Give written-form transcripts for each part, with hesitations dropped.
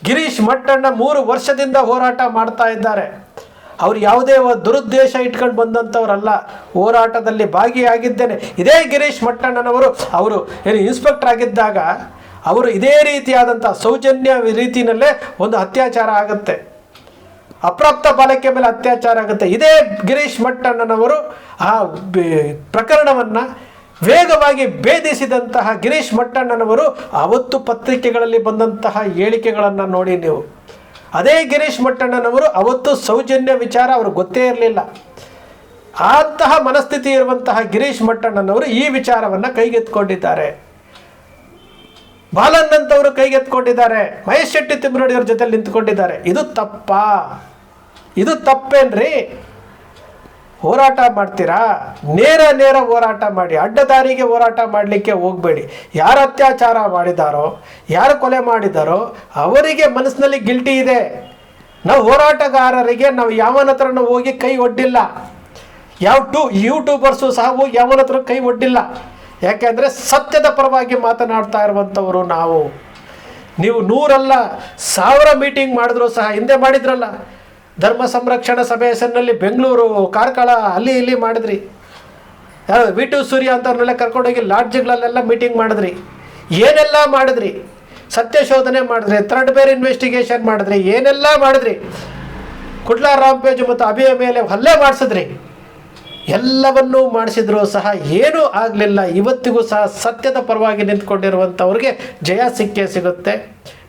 ಗಿರೀಶ್ ಮಟ್ಟಣ್ಣ 3 ವರ್ಷದಿಂದ ಹೋರಾಟ ಮಾಡ್ತಾ ಇದ್ದಾರೆ. ಅವರು ಯಾವುದೇ ದುರುದ್ದೇಶ ಇಟ್ಕೊಂಡು ಬಂದಂಥವ್ರಲ್ಲ, ಹೋರಾಟದಲ್ಲಿ ಭಾಗಿಯಾಗಿದ್ದೇನೆ. ಇದೇ ಗಿರೀಶ್ ಮಟ್ಟಣ್ಣನವರು ಅವರು ಏನು ಇನ್ಸ್ಪೆಕ್ಟರ್ ಆಗಿದ್ದಾಗ ಅವರು ಇದೇ ರೀತಿಯಾದಂಥ ಸೌಜನ್ಯ ರೀತಿಯಲ್ಲೇ ಒಂದು ಅತ್ಯಾಚಾರ ಆಗುತ್ತೆ, ಅಪ್ರಾಪ್ತ ಬಾಲಕಿಯ ಮೇಲೆ ಅತ್ಯಾಚಾರ ಆಗುತ್ತೆ. ಇದೇ ಗಿರೀಶ್ ಮಟ್ಟಣ್ಣನವರು ಆ ಪ್ರಕರಣವನ್ನು ವೇಗವಾಗಿ ಭೇದಿಸಿದಂತಹ ಗಿರೀಶ್ ಮಟ್ಟಣ್ಣನವರು ಅವತ್ತು ಪತ್ರಿಕೆಗಳಲ್ಲಿ ಬಂದಂತಹ ಹೇಳಿಕೆಗಳನ್ನು ನೋಡಿ ನೀವು. ಅದೇ ಗಿರೀಶ್ ಮಟ್ಟಣ್ಣನವರು ಅವತ್ತು ಸೌಜನ್ಯ ವಿಚಾರ ಅವ್ರಿಗೆ ಗೊತ್ತೇ ಇರಲಿಲ್ಲ. ಅಂತಹ ಮನಸ್ಥಿತಿ ಇರುವಂತಹ ಗಿರೀಶ್ ಮಟ್ಟಣ್ಣನವರು ಈ ವಿಚಾರವನ್ನು ಕೈಗೆತ್ಕೊಂಡಿದ್ದಾರೆ. ಬಾಲನ್ ಅಂತವರು ಕೈಗೆತ್ಕೊಂಡಿದ್ದಾರೆ, ಮಹೇಶ್ ಶೆಟ್ಟಿ ತಿಮ್ಮರಡಿಯವ್ರ ಜೊತೆ ನಿಂತ್ಕೊಂಡಿದ್ದಾರೆ. ಇದು ತಪ್ಪಾ? ಇದು ತಪ್ಪೇನ್ರಿ? ಹೋರಾಟ ಮಾಡ್ತೀರಾ, ನೇರ ಹೋರಾಟ ಮಾಡಿ, ಅಡ್ಡದಾರಿಗೆ ಹೋರಾಟ ಮಾಡಲಿಕ್ಕೆ ಹೋಗಬೇಡಿ. ಯಾರು ಅತ್ಯಾಚಾರ ಮಾಡಿದಾರೋ, ಯಾರು ಕೊಲೆ ಮಾಡಿದಾರೋ ಅವರಿಗೆ ಮನಸ್ಸಿನಲ್ಲಿ ಗಿಲ್ಟಿ ಇದೆ. ನಾವು ಹೋರಾಟಗಾರರಿಗೆ ನಾವು ಯಾವನ ಹತ್ರನೂ ಹೋಗಿ ಕೈ ಒಡ್ಡಿಲ್ಲ. ಯೂಟ್ಯೂಬರ್ಸು ಸಹ ಹೋಗಿ ಯಾವನ ಹತ್ರ ಕೈ ಒಡ್ಡಿಲ್ಲ. ಯಾಕೆಂದರೆ ಸತ್ಯದ ಪರವಾಗಿ ಮಾತನಾಡ್ತಾ ಇರುವಂಥವರು ನಾವು. ನೀವು 100 ಅಲ್ಲ 1000 ಮೀಟಿಂಗ್ ಮಾಡಿದ್ರು ಸಹ, ಹಿಂದೆ ಮಾಡಿದ್ರಲ್ಲ ಧರ್ಮ ಸಂರಕ್ಷಣಾ ಸಭೆ ಹೆಸರಿನಲ್ಲಿ ಬೆಂಗಳೂರು, ಕಾರ್ಕಳ, ಅಲ್ಲಿ ಇಲ್ಲಿ ಮಾಡಿದ್ರಿ. ಯಾರು ವಿ2 ಸೂರ್ಯ ಅಂತವ್ರನ್ನೆಲ್ಲ ಕರ್ಕೊಂಡೋಗಿ ಲಾಡ್ಜ್ಗಳಲ್ಲೆಲ್ಲ ಮೀಟಿಂಗ್ ಮಾಡಿದ್ರಿ. ಏನೆಲ್ಲ ಮಾಡಿದ್ರಿ? ಸತ್ಯ ಶೋಧನೆ ಮಾಡಿದ್ರಿ, ಥರ್ಡ್ ಬೇರ್ ಇನ್ವೆಸ್ಟಿಗೇಷನ್ ಮಾಡಿದ್ರಿ, ಏನೆಲ್ಲ ಮಾಡಿದ್ರಿ. ಕುಡ್ಲಾ ರಾಂಪೇಜ್ ಮತ್ತು ಅಭಿಯ ಮೇಲೆ ಹಲ್ಲೆ ಮಾಡಿಸಿದ್ರಿ. ಎಲ್ಲವನ್ನೂ ಮಾಡಿಸಿದ್ರು ಸಹ ಏನೂ ಆಗಲಿಲ್ಲ. ಇವತ್ತಿಗೂ ಸಹ ಸತ್ಯದ ಪರವಾಗಿ ನಿಂತ್ಕೊಂಡಿರುವಂಥವ್ರಿಗೆ ಜಯ ಸಿಕ್ಕೇ ಸಿಗುತ್ತೆ.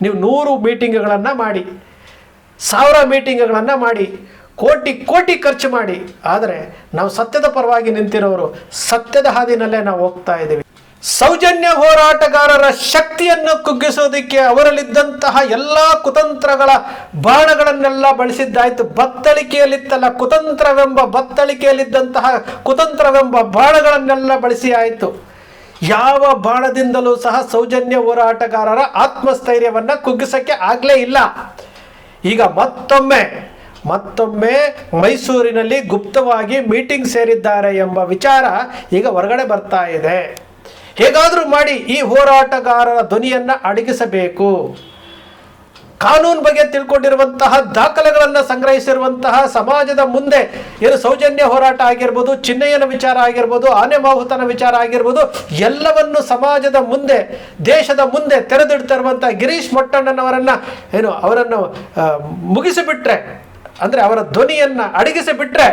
ನೀವು 100 ಮೀಟಿಂಗ್ಗಳನ್ನು ಮಾಡಿ, 1000 ಮೀಟಿಂಗ್ಗಳನ್ನು ಮಾಡಿ, ಕೋಟಿ ಖರ್ಚು ಮಾಡಿ, ಆದರೆ ನಾವು ಸತ್ಯದ ಪರವಾಗಿ ನಿಂತಿರೋರು ಸತ್ಯದ ಹಾದಿನಲ್ಲೇ ನಾವು ಹೋಗ್ತಾ ಇದ್ದೀವಿ. ಸೌಜನ್ಯ ಹೋರಾಟಗಾರರ ಶಕ್ತಿಯನ್ನು ಕುಗ್ಗಿಸೋದಕ್ಕೆ ಅವರಲ್ಲಿದ್ದಂತಹ ಎಲ್ಲ ಕುತಂತ್ರಗಳ ಬಾಣಗಳನ್ನೆಲ್ಲ ಬಳಸಿದ್ದಾಯಿತು. ಬತ್ತಳಿಕೆಯಲ್ಲಿತ್ತಲ್ಲ ಕುತಂತ್ರವೆಂಬ ಬತ್ತಳಿಕೆಯಲ್ಲಿದ್ದಂತಹ ಕುತಂತ್ರವೆಂಬ ಬಾಣಗಳನ್ನೆಲ್ಲ ಬಳಸಿ ಆಯಿತು. ಯಾವ ಬಾಣದಿಂದಲೂ ಸಹ ಸೌಜನ್ಯ ಹೋರಾಟಗಾರರ ಆತ್ಮಸ್ಥೈರ್ಯವನ್ನು ಕುಗ್ಗಿಸೋಕ್ಕೆ ಆಗಲೇ ಇಲ್ಲ. ಈಗ ಮತ್ತೊಮ್ಮೆ ಮೈಸೂರಿನಲ್ಲಿ ಗುಪ್ತವಾಗಿ ಮೀಟಿಂಗ್ ಸೇರಿದ್ದಾರೆ ಎಂಬ ವಿಚಾರ ಈಗ ಹೊರಗಡೆ ಬರ್ತಾ ಇದೆ. ಹೇಗಾದರೂ ಮಾಡಿ ಈ ಹೋರಾಟಗಾರರ ಧ್ವನಿಯನ್ನು ಅಡಗಿಸಬೇಕು. ಕಾನೂನು ಬಗ್ಗೆ ತಿಳ್ಕೊಂಡಿರುವಂತಹ ದಾಖಲೆಗಳನ್ನು ಸಂಗ್ರಹಿಸಿರುವಂತಹ ಸಮಾಜದ ಮುಂದೆ ಏನು ಸೌಜನ್ಯ ಹೋರಾಟ ಆಗಿರ್ಬೋದು, ಚಿನ್ನಯ್ಯನ ವಿಚಾರ ಆಗಿರ್ಬೋದು, ಆನೆ ಮಾಹುತನ ವಿಚಾರ ಆಗಿರ್ಬೋದು, ಎಲ್ಲವನ್ನು ಸಮಾಜದ ಮುಂದೆ, ದೇಶದ ಮುಂದೆ ತೆರೆದಿಡ್ತಿರುವಂಥ ಗಿರೀಶ್ ಮಟ್ಟಣ್ಣನವರನ್ನು ಅವರನ್ನು ಮುಗಿಸಿಬಿಟ್ರೆ, ಅಂದರೆ ಅವರ ಧ್ವನಿಯನ್ನು ಅಡಗಿಸಿಬಿಟ್ರೆ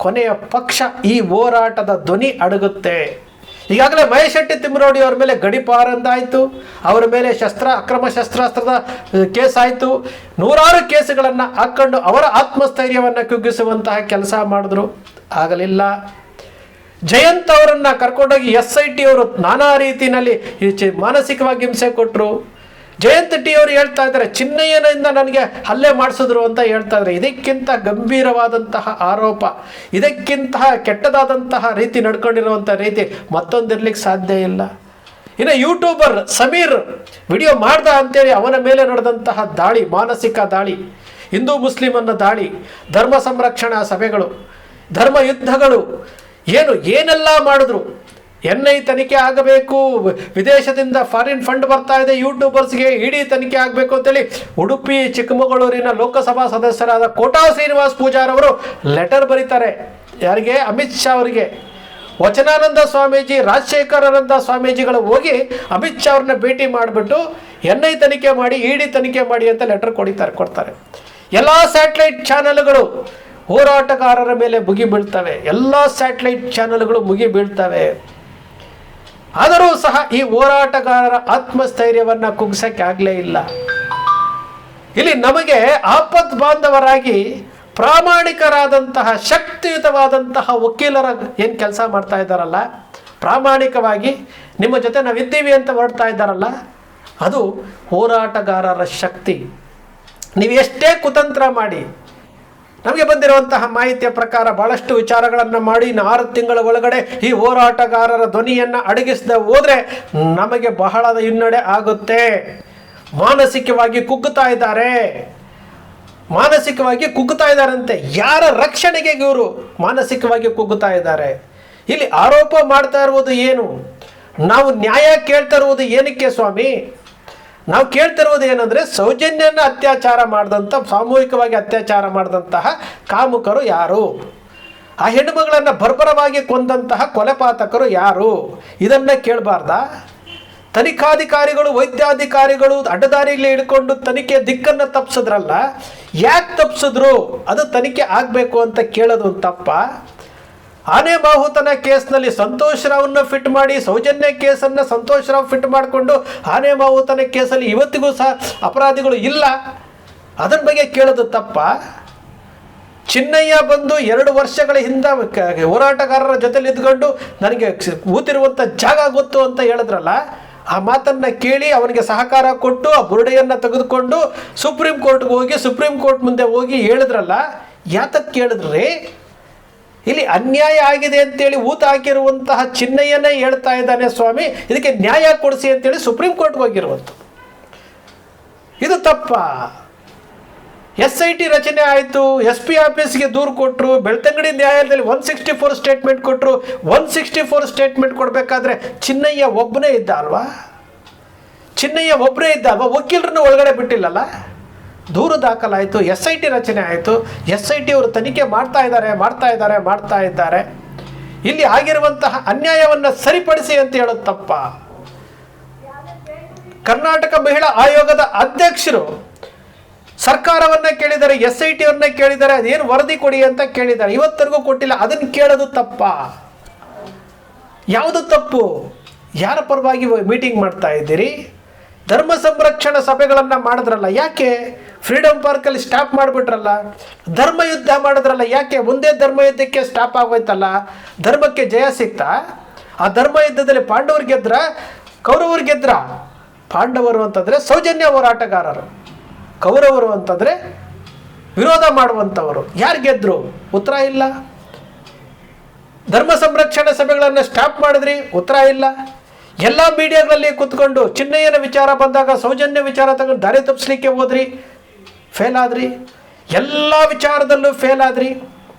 ಕೊನೆಯ ಪಕ್ಷ ಈ ಹೋರಾಟದ ಧ್ವನಿ ಅಡಗುತ್ತೆ. ಈಗಾಗಲೇ ಮಹೇಶ್ ಶೆಟ್ಟಿ ತಿಮ್ಮರೋಡಿ ಅವ್ರ ಮೇಲೆ ಗಡಿಪಾರಂದಾಯಿತು, ಅವರ ಮೇಲೆ ಅಕ್ರಮ ಶಸ್ತ್ರಾಸ್ತ್ರದ ಕೇಸ್ ಆಯಿತು. 100 ಕೇಸುಗಳನ್ನು ಹಾಕ್ಕೊಂಡು ಅವರ ಆತ್ಮಸ್ಥೈರ್ಯವನ್ನು ಕುಗ್ಗಿಸುವಂತಹ ಕೆಲಸ ಮಾಡಿದ್ರು, ಆಗಲಿಲ್ಲ. ಜಯಂತ್ ಅವರನ್ನು ಕರ್ಕೊಂಡೋಗಿ SIT ಅವರು ನಾನಾ ರೀತಿಯಲ್ಲಿ ಮಾನಸಿಕವಾಗಿ ಹಿಂಸೆ ಕೊಟ್ಟರು. ಜಯಂತ್ ಟಿ ಅವರು ಹೇಳ್ತಾ ಇದ್ದಾರೆ ಚಿನ್ನಯ್ಯನಿಂದ ನನಗೆ ಹಲ್ಲೆ ಮಾಡಿಸಿದ್ರು ಅಂತ ಹೇಳ್ತಾ ಇದ್ದಾರೆ. ಇದಕ್ಕಿಂತ ಗಂಭೀರವಾದಂತಹ ಆರೋಪ, ಇದಕ್ಕಿಂತ ಕೆಟ್ಟದಾದಂತಹ ರೀತಿ ನಡ್ಕೊಂಡಿರುವಂಥ ರೀತಿ ಮತ್ತೊಂದಿರ್ಲಿಕ್ಕೆ ಸಾಧ್ಯ ಇಲ್ಲ. ಇನ್ನು ಯೂಟ್ಯೂಬರ್ ಸಮೀರ್ ವಿಡಿಯೋ ಮಾಡ್ದ ಅಂತೇಳಿ ಅವನ ಮೇಲೆ ನಡೆದಂತಹ ದಾಳಿ, ಮಾನಸಿಕ ದಾಳಿ, ಹಿಂದೂ ಮುಸ್ಲಿಮನ್ನ ದಾಳಿ, ಧರ್ಮ ಸಂರಕ್ಷಣಾ ಸಭೆಗಳು, ಧರ್ಮ ಯುದ್ಧಗಳು, ಏನೆಲ್ಲ ಮಾಡಿದ್ರು. NI ತನಿಖೆ ಆಗಬೇಕು, ವಿದೇಶದಿಂದ ಫಾರಿನ್ ಫಂಡ್ ಬರ್ತಾ ಇದೆ ಯೂಟ್ಯೂಬರ್ಸ್ಗೆ, ಇಡಿ ತನಿಖೆ ಆಗಬೇಕು ಅಂತೇಳಿ ಉಡುಪಿ ಚಿಕ್ಕಮಗಳೂರಿನ ಲೋಕಸಭಾ ಸದಸ್ಯರಾದ ಕೋಟಾ ಶ್ರೀನಿವಾಸ್ ಪೂಜಾರ್ ಅವರು ಲೆಟರ್ ಬರೀತಾರೆ. ಯಾರಿಗೆ? ಅಮಿತ್ ಶಾ ಅವರಿಗೆ. ವಚನಾನಂದ ಸ್ವಾಮೀಜಿ, ರಾಜಶೇಖರಾನಂದ ಸ್ವಾಮೀಜಿಗಳು ಹೋಗಿ ಅಮಿತ್ ಶಾ ಅವ್ರನ್ನ ಭೇಟಿ ಮಾಡಿಬಿಟ್ಟು NI ತನಿಖೆ ಮಾಡಿ, ಇಡಿ ತನಿಖೆ ಮಾಡಿ ಅಂತ ಲೆಟರ್ ಕೊಡ್ತಾರೆ. ಎಲ್ಲ ಸ್ಯಾಟಲೈಟ್ ಚಾನೆಲ್ಗಳು ಹೋರಾಟಗಾರರ ಮೇಲೆ ಮುಗಿ ಬೀಳ್ತವೆ, ಎಲ್ಲ ಸ್ಯಾಟಲೈಟ್ ಚಾನೆಲ್ಗಳು ಮುಗಿ ಬೀಳ್ತವೆ. ಆದರೂ ಸಹ ಈ ಹೋರಾಟಗಾರರ ಆತ್ಮಸ್ಥೈರ್ಯವನ್ನು ಕುಗ್ಗಿಸಕ್ಕೆ ಆಗಲೇ ಇಲ್ಲ. ಇಲ್ಲಿ ನಮಗೆ ಆಪತ್ ಬಾಂಧವರಾಗಿ ಪ್ರಾಮಾಣಿಕರಾದಂತಹ ಶಕ್ತಿಯುತವಾದಂತಹ ವಕೀಲರ ಏನು ಕೆಲಸ ಮಾಡ್ತಾ ಇದ್ದಾರಲ್ಲ, ಪ್ರಾಮಾಣಿಕವಾಗಿ ನಿಮ್ಮ ಜೊತೆ ನಾವಿದ್ದೀವಿ ಅಂತ ಹೊರಡ್ತಾ ಇದ್ದಾರಲ್ಲ, ಅದು ಹೋರಾಟಗಾರರ ಶಕ್ತಿ. ನೀವು ಎಷ್ಟೇ ಕುತಂತ್ರ ಮಾಡಿ, ನಮಗೆ ಬಂದಿರುವಂತಹ ಮಾಹಿತಿಯ ಪ್ರಕಾರ ಬಹಳಷ್ಟು ವಿಚಾರಗಳನ್ನು ಮಾಡಿ 6 ತಿಂಗಳ ಒಳಗಡೆ ಈ ಹೋರಾಟಗಾರರ ಧ್ವನಿಯನ್ನು ಅಡಗಿಸದೆ ಹೋದರೆ ನಮಗೆ ಬಹಳ ಹಿನ್ನಡೆ ಆಗುತ್ತೆ. ಮಾನಸಿಕವಾಗಿ ಕುಗ್ಗುತ್ತಾ ಇದ್ದಾರಂತೆ. ಯಾರ ರಕ್ಷಣೆಗೆ ಇವರು ಮಾನಸಿಕವಾಗಿ ಕುಗ್ಗುತ್ತಾ ಇದ್ದಾರೆ? ಇಲ್ಲಿ ಆರೋಪ ಮಾಡ್ತಾ ಇರುವುದು ಏನು? ನಾವು ನ್ಯಾಯ ಕೇಳ್ತಾ ಇರುವುದು ಏನಕ್ಕೆ ಸ್ವಾಮಿ? ನಾವು ಕೇಳ್ತಿರೋದು ಏನಂದರೆ ಸೌಜನ್ಯನ ಅತ್ಯಾಚಾರ ಮಾಡಿದಂಥ, ಸಾಮೂಹಿಕವಾಗಿ ಅತ್ಯಾಚಾರ ಮಾಡಿದಂತಹ ಕಾಮುಕರು ಯಾರು? ಆ ಹೆಣ್ಣುಮಗಳನ್ನು ಬರ್ಬರವಾಗಿ ಕೊಂದಂತಹ ಕೊಲೆಪಾತಕರು ಯಾರು? ಇದನ್ನು ಕೇಳಬಾರ್ದಾ? ತನಿಖಾಧಿಕಾರಿಗಳು, ವೈದ್ಯಾಧಿಕಾರಿಗಳು ಅಡ್ಡದಾರಿಯಲ್ಲಿ ಹಿಡ್ಕೊಂಡು ತನಿಖೆ ದಿಕ್ಕನ್ನು ತಪ್ಪಿಸಿದ್ರಲ್ಲ, ಯಾಕೆ ತಪ್ಪಿಸಿದ್ರು? ಅದು ತನಿಖೆ ಆಗಬೇಕು ಅಂತ ಕೇಳೋದು ತಪ್ಪ? ಆನೆ ಬಾಹುತನ ಕೇಸ್ನಲ್ಲಿ ಸಂತೋಷ್ ರಾವ್ನ ಫಿಟ್ ಮಾಡಿ, ಸೌಜನ್ಯ ಕೇಸನ್ನು ಸಂತೋಷ್ ರಾವ್ ಫಿಟ್ ಮಾಡಿಕೊಂಡು ಆನೆ ಬಾಹುತನ ಕೇಸಲ್ಲಿ ಇವತ್ತಿಗೂ ಸಹ ಅಪರಾಧಿಗಳು ಇಲ್ಲ, ಅದರ ಬಗ್ಗೆ ಕೇಳೋದು ತಪ್ಪ? ಚಿನ್ನಯ್ಯ ಬಂದು 2 ವರ್ಷಗಳ ಹಿಂದೆ ಹೋರಾಟಗಾರರ ಜೊತೆಲಿ ಇದ್ಕೊಂಡು ನನಗೆ ಕೂತಿರುವಂಥ ಜಾಗ ಗೊತ್ತು ಅಂತ ಹೇಳಿದ್ರಲ್ಲ, ಆ ಮಾತನ್ನು ಕೇಳಿ ಅವನಿಗೆ ಸಹಕಾರ ಕೊಟ್ಟು ಆ ಬುರುಡೆಯನ್ನು ತೆಗೆದುಕೊಂಡು ಸುಪ್ರೀಂ ಕೋರ್ಟ್ಗೆ ಹೋಗಿ, ಸುಪ್ರೀಂ ಕೋರ್ಟ್ ಮುಂದೆ ಹೋಗಿ ಹೇಳಿದ್ರಲ್ಲ, ಯಾತಕ್ಕೆ ಕೇಳಿದ್ರಿ? ಇಲ್ಲಿ ಅನ್ಯಾಯ ಆಗಿದೆ ಅಂತೇಳಿ ಊತ ಹಾಕಿರುವಂತಹ ಚಿನ್ನಯ್ಯನೇ ಹೇಳ್ತಾ ಇದ್ದಾನೆ, ಸ್ವಾಮಿ ಇದಕ್ಕೆ ನ್ಯಾಯ ಕೊಡಿಸಿ ಅಂತೇಳಿ ಸುಪ್ರೀಂ ಕೋರ್ಟ್ಗೆ ಹೋಗಿರುವಂಥ. ಇದು ತಪ್ಪ? SIT ರಚನೆ ಆಯಿತು, SP ಆಫೀಸ್ಗೆ ದೂರು ಕೊಟ್ಟರು, ಬೆಳ್ತಂಗಡಿ ನ್ಯಾಯಾಲಯದಲ್ಲಿ 164 ಸ್ಟೇಟ್ಮೆಂಟ್ ಕೊಟ್ಟರು. 164 ಸ್ಟೇಟ್ಮೆಂಟ್ ಕೊಡಬೇಕಾದ್ರೆ ಚಿನ್ನಯ್ಯ ಒಬ್ಬನೇ ಇದ್ದ ಅಲ್ವಾ? ಚಿನ್ನಯ್ಯ ಒಬ್ಬನೇ ಇದ್ದ ಅಲ್ವಾ? ವಕೀಲರನ್ನು ಒಳಗಡೆ ಬಿಟ್ಟಿಲ್ಲಲ್ಲ. ದೂರು ದಾಖಲಾಯಿತು, SIT ರಚನೆ ಆಯಿತು, SIT ಅವರು ತನಿಖೆ ಮಾಡ್ತಾ ಇದ್ದಾರೆ. ಇಲ್ಲಿ ಆಗಿರುವಂತಹ ಅನ್ಯಾಯವನ್ನು ಸರಿಪಡಿಸಿ ಅಂತ ಹೇಳೋದು ತಪ್ಪ? ಕರ್ನಾಟಕ ಮಹಿಳಾ ಆಯೋಗದ ಅಧ್ಯಕ್ಷರು ಸರ್ಕಾರವನ್ನ ಕೇಳಿದ್ದಾರೆ, SIT ಅವ್ರನ್ನ ಕೇಳಿದ್ದಾರೆ, ಅದೇನು ವರದಿ ಕೊಡಿ ಅಂತ ಕೇಳಿದ್ದಾರೆ, ಇವತ್ತರೆಗೂ ಕೊಟ್ಟಿಲ್ಲ. ಅದನ್ನು ಕೇಳೋದು ತಪ್ಪ? ಯಾವುದು ತಪ್ಪು? ಯಾರ ಪರವಾಗಿ ಮೀಟಿಂಗ್ ಮಾಡ್ತಾ ಇದ್ದೀರಿ? ಧರ್ಮ ಸಂರಕ್ಷಣಾ ಸಭೆಗಳನ್ನು ಮಾಡಿದ್ರಲ್ಲ, ಯಾಕೆ? ಫ್ರೀಡಮ್ ಪಾರ್ಕಲ್ಲಿ ಸ್ಟಾಪ್ ಮಾಡಿಬಿಟ್ರಲ್ಲ. ಧರ್ಮ ಯುದ್ಧ ಮಾಡಿದ್ರಲ್ಲ, ಯಾಕೆ? ಒಂದೇ ಧರ್ಮ ಯುದ್ಧಕ್ಕೆ ಸ್ಟಾಪ್ ಆಗೋಯ್ತಲ್ಲ. ಧರ್ಮಕ್ಕೆ ಜಯ ಸಿಗ್ತಾ? ಆ ಧರ್ಮ ಯುದ್ಧದಲ್ಲಿ ಪಾಂಡವರು ಗೆದ್ರ, ಕೌರವರು ಗೆದ್ರ? ಪಾಂಡವರು ಅಂತಂದರೆ ಸೌಜನ್ಯ ಹೋರಾಟಗಾರರು, ಕೌರವರು ಅಂತಂದರೆ ವಿರೋಧ ಮಾಡುವಂಥವರು. ಯಾರು ಗೆದ್ರು? ಉತ್ತರ ಇಲ್ಲ. ಧರ್ಮ ಸಂರಕ್ಷಣಾ ಸಭೆಗಳನ್ನು ಸ್ಟಾಪ್ ಮಾಡಿದ್ರಿ, ಉತ್ತರ ಇಲ್ಲ. ಎಲ್ಲ ಮೀಡಿಯಾಗಳಲ್ಲಿ ಕೂತ್ಕೊಂಡು ಚಿನ್ನಯ್ಯನ ವಿಚಾರ ಬಂದಾಗ ಸೌಜನ್ಯ ವಿಚಾರ ತಗೊಂಡು ದಾರಿ ತಪ್ಪಿಸ್ಲಿಕ್ಕೆ ಹೋದ್ರಿ, ಫೇಲ್ ಆದ್ರಿ. ಎಲ್ಲ ವಿಚಾರದಲ್ಲೂ ಫೇಲ್ ಆದ್ರಿ.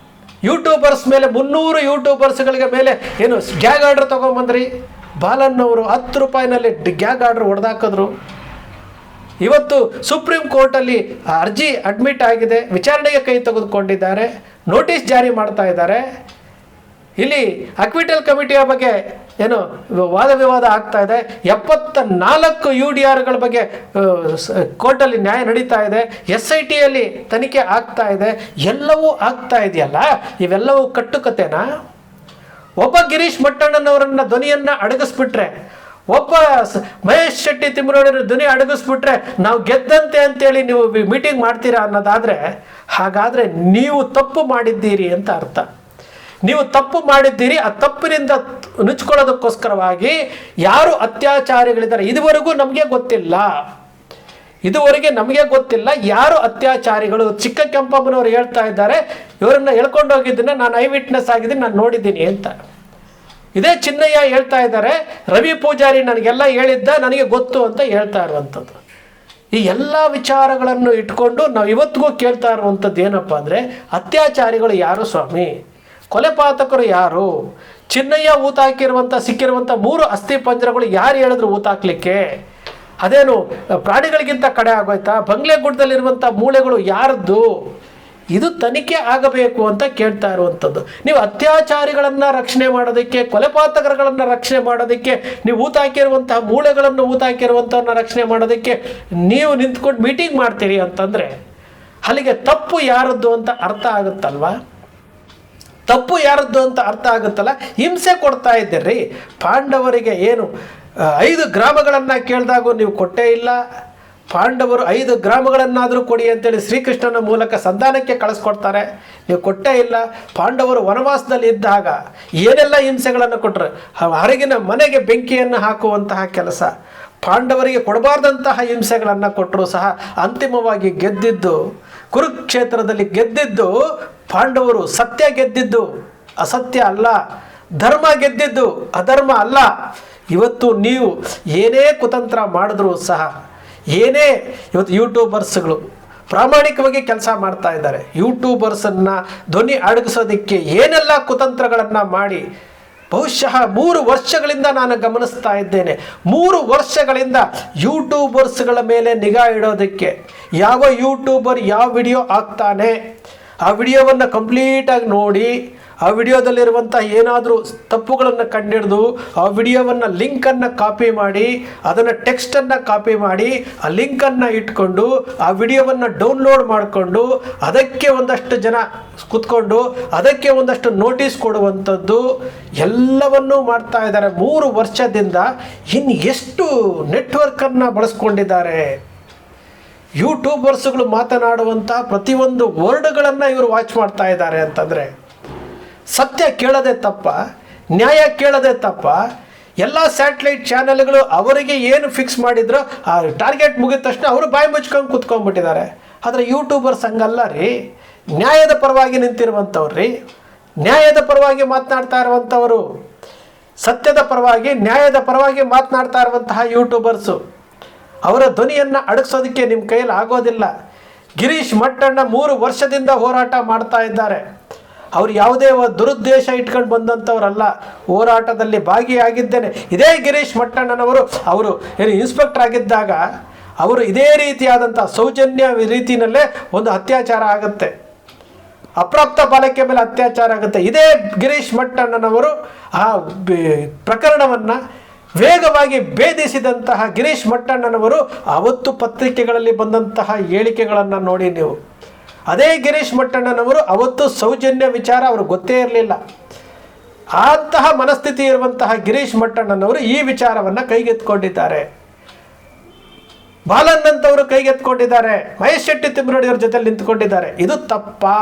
ಯೂಟ್ಯೂಬರ್ಸ್ ಮೇಲೆ 300 ಯೂಟ್ಯೂಬರ್ಸ್ಗಳಿಗೆ ಮೇಲೆ ಏನು ಗ್ಯಾಗ್ ಆರ್ಡರ್ ತೊಗೊಂಬಂದ್ರಿ. ಬಾಲನ್ನವರು 10 ರೂಪಾಯಿನಲ್ಲಿ ಗ್ಯಾಗ್ ಆರ್ಡರ್ ಹೊಡೆದಾಕಿದ್ರು. ಇವತ್ತು ಸುಪ್ರೀಂ ಕೋರ್ಟಲ್ಲಿ ಅರ್ಜಿ ಅಡ್ಮಿಟ್ ಆಗಿದೆ, ವಿಚಾರಣೆಗೆ ಕೈ ತೆಗೆದುಕೊಂಡಿದ್ದಾರೆ, ನೋಟಿಸ್ ಜಾರಿ ಮಾಡ್ತಾ ಇದ್ದಾರೆ. ಇಲ್ಲಿ ಅಕ್ವಿಟಲ್ ಕಮಿಟಿಯ ಬಗ್ಗೆ ಏನು ವಾದ ವಿವಾದ ಆಗ್ತಾ ಇದೆ. 74 UDRಗಳ ಬಗ್ಗೆ ಕೋರ್ಟಲ್ಲಿ ನ್ಯಾಯ ನಡೀತಾ ಇದೆ. SITಯಲ್ಲಿ ತನಿಖೆ ಆಗ್ತಾ ಇದೆ. ಎಲ್ಲವೂ ಆಗ್ತಾ ಇದೆಯಲ್ಲ, ಇವೆಲ್ಲವೂ ಕಟ್ಟುಕತೆನಾ? ಒಬ್ಬ ಗಿರೀಶ್ ಮಟ್ಟಣ್ಣನವರನ್ನ ಧ್ವನಿಯನ್ನು ಅಡಗಿಸ್ಬಿಟ್ರೆ, ಒಬ್ಬ ಮಹೇಶ್ ಶೆಟ್ಟಿ ತಿಮ್ಮರೋಡರ ಧ್ವನಿ ಅಡಗಿಸ್ಬಿಟ್ರೆ ನಾವು ಗೆದ್ದಂತೆ ಅಂತೇಳಿ ನೀವು ಮೀಟಿಂಗ್ ಮಾಡ್ತೀರಾ ಅನ್ನೋದಾದರೆ, ಹಾಗಾದರೆ ನೀವು ತಪ್ಪು ಮಾಡಿದ್ದೀರಿ ಅಂತ ಅರ್ಥ. ನೀವು ತಪ್ಪು ಮಾಡಿದ್ದೀರಿ. ಆ ತಪ್ಪಿನಿಂದ ನುಚ್ಕೊಳ್ಳೋದಕ್ಕೋಸ್ಕರವಾಗಿ ಯಾರು ಅತ್ಯಾಚಾರಿಗಳಿದ್ದಾರೆ ಇದುವರೆಗೂ ನಮಗೆ ಗೊತ್ತಿಲ್ಲ ಯಾರು ಅತ್ಯಾಚಾರಿಗಳು. ಚಿಕ್ಕ ಕೆಂಪಮ್ಮನವರು ಹೇಳ್ತಾ ಇದ್ದಾರೆ, ಇವರನ್ನ ಎಳ್ಕೊಂಡು ಹೋಗಿದ್ದನ್ನ ನಾನು ಐ ವಿಟ್ನೆಸ್ ಆಗಿದ್ದೀನಿ, ನಾನು ನೋಡಿದ್ದೀನಿ ಅಂತ. ಇದೇ ಚಿನ್ನಯ್ಯ ಹೇಳ್ತಾ ಇದ್ದಾರೆ, ರವಿ ಪೂಜಾರಿ ನನಗೆಲ್ಲ ಹೇಳಿದ್ದ, ನನಗೆ ಗೊತ್ತು ಅಂತ ಹೇಳ್ತಾ ಇರುವಂಥದ್ದು. ಈ ಎಲ್ಲ ವಿಚಾರಗಳನ್ನು ಇಟ್ಕೊಂಡು ನಾವು ಇವತ್ತಿಗೂ ಕೇಳ್ತಾ ಇರುವಂಥದ್ದು ಏನಪ್ಪ ಅಂದರೆ, ಅತ್ಯಾಚಾರಿಗಳು ಯಾರು ಸ್ವಾಮಿ? ಕೊಲೆಪಾತಕರು ಯಾರು? ಚಿನ್ನಯ್ಯ ಊತಾಕಿರುವಂಥ ಸಿಕ್ಕಿರುವಂಥ 3 ಅಸ್ಥಿ ಪಂಜರಗಳು ಯಾರು ಹೇಳಿದ್ರು ಊತಾಕ್ಲಿಕ್ಕೆ? ಅದೇನು ಪ್ರಾಣಿಗಳಿಗಿಂತ ಕಡೆ ಆಗೋಯ್ತಾ? ಬಂಗ್ಲೆಗುಡ್ಡದಲ್ಲಿರುವಂಥ ಮೂಳೆಗಳು ಯಾರದ್ದು? ಇದು ತನಿಖೆ ಆಗಬೇಕು ಅಂತ ಕೇಳ್ತಾ ಇರುವಂಥದ್ದು. ನೀವು ಅತ್ಯಾಚಾರಿಗಳನ್ನು ರಕ್ಷಣೆ ಮಾಡೋದಕ್ಕೆ, ಕೊಲೆಪಾತಕರುಗಳನ್ನು ರಕ್ಷಣೆ ಮಾಡೋದಕ್ಕೆ, ನೀವು ಊತಾಕಿರುವಂತಹ ಮೂಳೆಗಳನ್ನು ಊತಾಕಿರುವಂಥವ್ರನ್ನ ರಕ್ಷಣೆ ಮಾಡೋದಕ್ಕೆ ನೀವು ನಿಂತ್ಕೊಂಡು ಮೀಟಿಂಗ್ ಮಾಡ್ತೀರಿ ಅಂತಂದರೆ ಅಲ್ಲಿಗೆ ತಪ್ಪು ಯಾರದ್ದು ಅಂತ ಅರ್ಥ ಆಗುತ್ತಲ್ವಾ? ತಪ್ಪು ಯಾರದ್ದು ಅಂತ ಅರ್ಥ ಆಗುತ್ತಲ್ಲ. ಹಿಂಸೆ ಕೊಡ್ತಾ ಇದ್ದೀರಿ. ಪಾಂಡವರಿಗೆ ಏನು 5 ಗ್ರಾಮಗಳನ್ನು ಕೇಳಿದಾಗೂ ನೀವು ಕೊಟ್ಟೇ ಇಲ್ಲ. ಪಾಂಡವರು 5 ಗ್ರಾಮಗಳನ್ನಾದರೂ ಕೊಡಿ ಅಂತೇಳಿ ಶ್ರೀಕೃಷ್ಣನ ಮೂಲಕ ಸಂಧಾನಕ್ಕೆ ಕಳಿಸ್ಕೊಡ್ತಾರೆ, ನೀವು ಕೊಟ್ಟೇ ಇಲ್ಲ. ಪಾಂಡವರು ವನವಾಸದಲ್ಲಿ ಇದ್ದಾಗ ಏನೆಲ್ಲ ಹಿಂಸೆಗಳನ್ನು ಕೊಟ್ಟರು. ಹೊರಗಿನ ಮನೆಗೆ ಬೆಂಕಿಯನ್ನು ಹಾಕುವಂತಹ ಕೆಲಸ, ಪಾಂಡವರಿಗೆ ಕೊಡಬಾರ್ದಂತಹ ಹಿಂಸೆಗಳನ್ನು ಕೊಟ್ಟರು ಸಹ ಅಂತಿಮವಾಗಿ ಗೆದ್ದಿದ್ದು, ಕುರುಕ್ಷೇತ್ರದಲ್ಲಿ ಗೆದ್ದಿದ್ದು ಪಾಂಡವರು. ಸತ್ಯ ಗೆದ್ದಿದ್ದು ಅಸತ್ಯ ಅಲ್ಲ, ಧರ್ಮ ಗೆದ್ದಿದ್ದು ಅಧರ್ಮ ಅಲ್ಲ. ಇವತ್ತು ನೀವು ಏನೇ ಕುತಂತ್ರ ಮಾಡಿದ್ರೂ ಸಹ, ಏನೇ ಇವತ್ತು ಯೂಟ್ಯೂಬರ್ಸ್ಗಳು ಪ್ರಾಮಾಣಿಕವಾಗಿ ಕೆಲಸ ಮಾಡ್ತಾ ಇದ್ದಾರೆ. ಯೂಟ್ಯೂಬರ್ಸನ್ನು ಧ್ವನಿ ಅಡಗಿಸೋದಕ್ಕೆ ಏನೆಲ್ಲ ಕುತಂತ್ರಗಳನ್ನು ಮಾಡಿ ಬಹುಶಃ 3 ವರ್ಷಗಳಿಂದ ನಾನು ಗಮನಿಸ್ತಾ ಇದ್ದೇನೆ. 3 ವರ್ಷಗಳಿಂದ ಯೂಟ್ಯೂಬರ್ಸ್ಗಳ ಮೇಲೆ ನಿಗಾ ಇಡೋದಕ್ಕೆ, ಯಾವ ಯೂಟ್ಯೂಬರ್ ಯಾವ ವಿಡಿಯೋ ಹಾಕ್ತಾನೆ ಆ ವಿಡಿಯೋವನ್ನು ಕಂಪ್ಲೀಟಾಗಿ ನೋಡಿ, ಆ ವಿಡಿಯೋದಲ್ಲಿರುವಂಥ ಏನಾದರೂ ತಪ್ಪುಗಳನ್ನು ಕಂಡಿಡಿದು ಆ ವಿಡಿಯೋವನ್ನು ಲಿಂಕನ್ನು ಕಾಪಿ ಮಾಡಿ, ಅದನ್ನು ಟೆಕ್ಸ್ಟನ್ನು ಕಾಪಿ ಮಾಡಿ ಆ ಲಿಂಕನ್ನು ಇಟ್ಕೊಂಡು ಆ ವಿಡಿಯೋವನ್ನು ಡೌನ್ಲೋಡ್ ಮಾಡಿಕೊಂಡು ಅದಕ್ಕೆ ಒಂದಷ್ಟು ಜನ ಕೂತ್ಕೊಂಡು ಅದಕ್ಕೆ ಒಂದಷ್ಟು ನೋಟಿಸ್ ಕೊಡುವಂಥದ್ದು ಎಲ್ಲವನ್ನೂ ಮಾಡ್ತಾ ಇದ್ದಾರೆ. 3 ವರ್ಷದಿಂದ ಇನ್ನು ಎಷ್ಟು ನೆಟ್ವರ್ಕನ್ನು ಬಳಸ್ಕೊಂಡಿದ್ದಾರೆ. ಯೂಟ್ಯೂಬರ್ಸ್ಗಳು ಮಾತನಾಡುವಂಥ ಪ್ರತಿಯೊಂದು ವರ್ಡ್ಗಳನ್ನು ಇವರು ವಾಚ್ ಮಾಡ್ತಾ ಇದ್ದಾರೆ ಅಂತಂದರೆ ಸತ್ಯ ಕೇಳದೆ ತಪ್ಪ, ನ್ಯಾಯ ಕೇಳದೆ ತಪ್ಪ. ಎಲ್ಲ ಸ್ಯಾಟಲೈಟ್ ಚಾನೆಲ್ಗಳು ಅವರಿಗೆ ಏನು ಫಿಕ್ಸ್ ಮಾಡಿದ್ರು ಆ ಟಾರ್ಗೆಟ್ ಮುಗಿದ ತಕ್ಷಣ ಅವರು ಬಾಯಿ ಮುಚ್ಕೊಂಡು ಕೂತ್ಕೊಂಡ್ಬಿಟ್ಟಿದ್ದಾರೆ. ಆದರೆ ಯೂಟ್ಯೂಬರ್ಸ್ ಹಂಗಲ್ಲ ರೀ, ನ್ಯಾಯದ ಪರವಾಗಿ ನಿಂತಿರುವಂಥವ್ರು ರೀ, ನ್ಯಾಯದ ಪರವಾಗಿ ಮಾತನಾಡ್ತಾ ಇರುವಂಥವರು, ಸತ್ಯದ ಪರವಾಗಿ ನ್ಯಾಯದ ಪರವಾಗಿ ಮಾತನಾಡ್ತಾ ಇರುವಂತಹ ಯೂಟ್ಯೂಬರ್ಸು. ಅವರ ಧ್ವನಿಯನ್ನು ಅಡಗಿಸೋದಕ್ಕೆ ನಿಮ್ಮ ಕೈಯಲ್ಲಿ ಆಗೋದಿಲ್ಲ. ಗಿರೀಶ್ ಮಟ್ಟಣ್ಣ 3 ವರ್ಷದಿಂದ ಹೋರಾಟ ಮಾಡ್ತಾ ಇದ್ದಾರೆ. ಅವರು ಯಾವುದೇ ದುರುದ್ದೇಶ ಇಟ್ಕೊಂಡು ಬಂದಂಥವ್ರಲ್ಲ, ಹೋರಾಟದಲ್ಲಿ ಭಾಗಿಯಾಗಿದ್ದೇನೆ. ಇದೇ ಗಿರೀಶ್ ಮಟ್ಟಣ್ಣನವರು ಅವರು ಏನು ಇನ್ಸ್ಪೆಕ್ಟರ್ ಆಗಿದ್ದಾಗ ಅವರು ಇದೇ ರೀತಿಯಾದಂಥ ಸೌಜನ್ಯ ರೀತಿಯಲ್ಲೇ ಒಂದು ಅತ್ಯಾಚಾರ ಆಗುತ್ತೆ, ಅಪ್ರಾಪ್ತ ಬಾಲಕಿಯ ಮೇಲೆ ಅತ್ಯಾಚಾರ ಆಗುತ್ತೆ. ಇದೇ ಗಿರೀಶ್ ಮಟ್ಟಣ್ಣನವರು ಆ ಪ್ರಕರಣವನ್ನು ವೇಗವಾಗಿ ಭೇದಿಸಿದಂತಹ ಗಿರೀಶ್ ಮಟ್ಟಣ್ಣನವರು ಅವತ್ತು ಪತ್ರಿಕೆಗಳಲ್ಲಿ ಬಂದಂತಹ ಹೇಳಿಕೆಗಳನ್ನು ನೋಡಿ ನೀವು. ಅದೇ ಗಿರೀಶ್ ಮಟ್ಟಣ್ಣನವರು ಅವತ್ತು ಸೌಜನ್ಯ ವಿಚಾರ ಅವ್ರಿಗೆ ಗೊತ್ತೇ ಇರಲಿಲ್ಲ. ಅಂತಹ ಮನಸ್ಥಿತಿ ಇರುವಂತಹ ಗಿರೀಶ್ ಮಟ್ಟಣ್ಣನವರು ಈ ವಿಚಾರವನ್ನು ಕೈಗೆತ್ಕೊಂಡಿದ್ದಾರೆ. ಬಾಲನ್ ಅಂತವರು ಕೈಗೆತ್ಕೊಂಡಿದ್ದಾರೆ. ಮಹೇಶ್ ಶೆಟ್ಟಿ ತಿಮ್ಮರಡಿಯವ್ರ ಜೊತೆ ನಿಂತ್ಕೊಂಡಿದ್ದಾರೆ. ಇದು ತಪ್ಪಾ?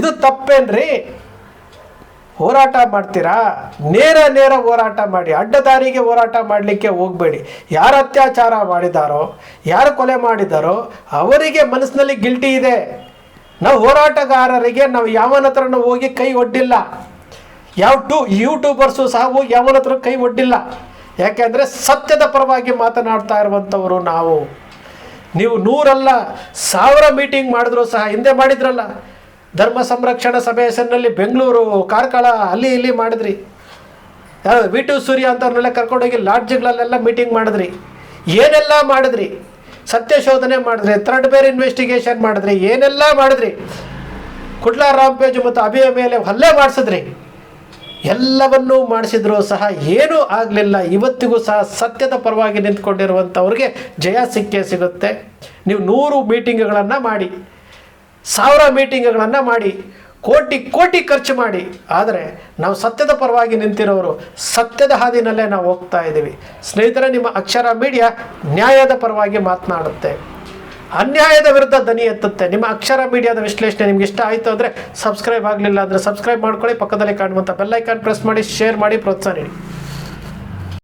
ಇದು ತಪ್ಪೇನ್ರಿ? ಹೋರಾಟ ಮಾಡ್ತೀರಾ, ನೇರ ಹೋರಾಟ ಮಾಡಿ, ಅಡ್ಡದಾರಿಗೆ ಹೋರಾಟ ಮಾಡಲಿಕ್ಕೆ ಹೋಗಬೇಡಿ. ಯಾರು ಅತ್ಯಾಚಾರ ಮಾಡಿದಾರೋ, ಯಾರು ಕೊಲೆ ಮಾಡಿದಾರೋ ಅವರಿಗೆ ಮನಸ್ಸಿನಲ್ಲಿ ಗಿಲ್ಟಿ ಇದೆ. ನಾವು ಹೋರಾಟಗಾರರಿಗೆ ನಾವು ಯಾವನ ಹತ್ರನೂ ಹೋಗಿ ಕೈ ಒಡ್ಡಿಲ್ಲ. ಯೂಟ್ಯೂಬರ್ಸು ಸಹ ಹೋಗಿ ಯಾವನ ಹತ್ರ ಕೈ ಒಡ್ಡಿಲ್ಲ. ಯಾಕೆಂದರೆ ಸತ್ಯದ ಪರವಾಗಿ ಮಾತನಾಡ್ತಾ ಇರುವಂಥವರು ನಾವು. ನೀವು 100 ಅಲ್ಲ 1000 ಮೀಟಿಂಗ್ ಮಾಡಿದ್ರು ಸಹ, ಹಿಂದೆ ಮಾಡಿದ್ರಲ್ಲ ಧರ್ಮ ಸಂರಕ್ಷಣಾ ಸಭೆ ಹೆಸರಿನಲ್ಲಿ ಬೆಂಗಳೂರು, ಕಾರ್ಕಳ, ಅಲ್ಲಿ ಇಲ್ಲಿ ಮಾಡಿದ್ರಿ. ವಿ2 ಸೂರ್ಯ ಅಂತವ್ರನ್ನೆಲ್ಲ ಕರ್ಕೊಂಡೋಗಿ ಲಾಡ್ಜ್ಗಳಲ್ಲೆಲ್ಲ ಮೀಟಿಂಗ್ ಮಾಡಿದ್ರಿ. ಏನೆಲ್ಲ ಮಾಡಿದ್ರಿ? ಸತ್ಯ ಶೋಧನೆ ಮಾಡಿದ್ರಿ, ಥರ್ಡ್ ಬೇರ್ ಇನ್ವೆಸ್ಟಿಗೇಷನ್ ಮಾಡಿದ್ರಿ, ಏನೆಲ್ಲ ಮಾಡಿದ್ರಿ. ಕುಡ್ಲ ರಾಂಪೇಜ್ ಮತ್ತು ಅಭಿಯ ಮೇಲೆ ಹಲ್ಲೆ ಮಾಡಿಸಿದ್ರಿ. ಎಲ್ಲವನ್ನೂ ಮಾಡಿಸಿದ್ರು ಸಹ ಏನೂ ಆಗಲಿಲ್ಲ. ಇವತ್ತಿಗೂ ಸಹ ಸತ್ಯದ ಪರವಾಗಿ ನಿಂತ್ಕೊಂಡಿರುವಂಥವ್ರಿಗೆ ಜಯ ಸಿಕ್ಕೇ ಸಿಗುತ್ತೆ. ನೀವು 100 ಮೀಟಿಂಗ್ಗಳನ್ನು ಮಾಡಿ, 1000 ಮೀಟಿಂಗ್ಗಳನ್ನು ಮಾಡಿ, ಕೋಟಿ ಖರ್ಚು ಮಾಡಿ, ಆದರೆ ನಾವು ಸತ್ಯದ ಪರವಾಗಿ ನಿಂತಿರೋರು ಸತ್ಯದ ಹಾದಿನಲ್ಲೇ ನಾವು ಹೋಗ್ತಾ ಇದ್ದೀವಿ. ಸ್ನೇಹಿತರೆ, ನಿಮ್ಮ ಅಕ್ಷರ ಮೀಡಿಯಾ ನ್ಯಾಯದ ಪರವಾಗಿ ಮಾತನಾಡುತ್ತೆ, ಅನ್ಯಾಯದ ವಿರುದ್ಧ ಧ್ವನಿ ಎತ್ತುತ್ತೆ. ನಿಮ್ಮ ಅಕ್ಷರ ಮೀಡಿಯಾದ ವಿಶ್ಲೇಷಣೆ ನಿಮ್ಗೆ ಇಷ್ಟ ಆಯಿತು ಅಂದರೆ ಸಬ್ಸ್ಕ್ರೈಬ್ ಆಗಲಿಲ್ಲ ಅಂದರೆ ಸಬ್ಸ್ಕ್ರೈಬ್ ಮಾಡ್ಕೊಳ್ಳಿ. ಪಕ್ಕದಲ್ಲಿ ಕಾಣುವಂಥ ಬೆಲ್ ಐಕಾನ್ ಪ್ರೆಸ್ ಮಾಡಿ, ಶೇರ್ ಮಾಡಿ, ಪ್ರೋತ್ಸಾಹ ನೀಡಿ.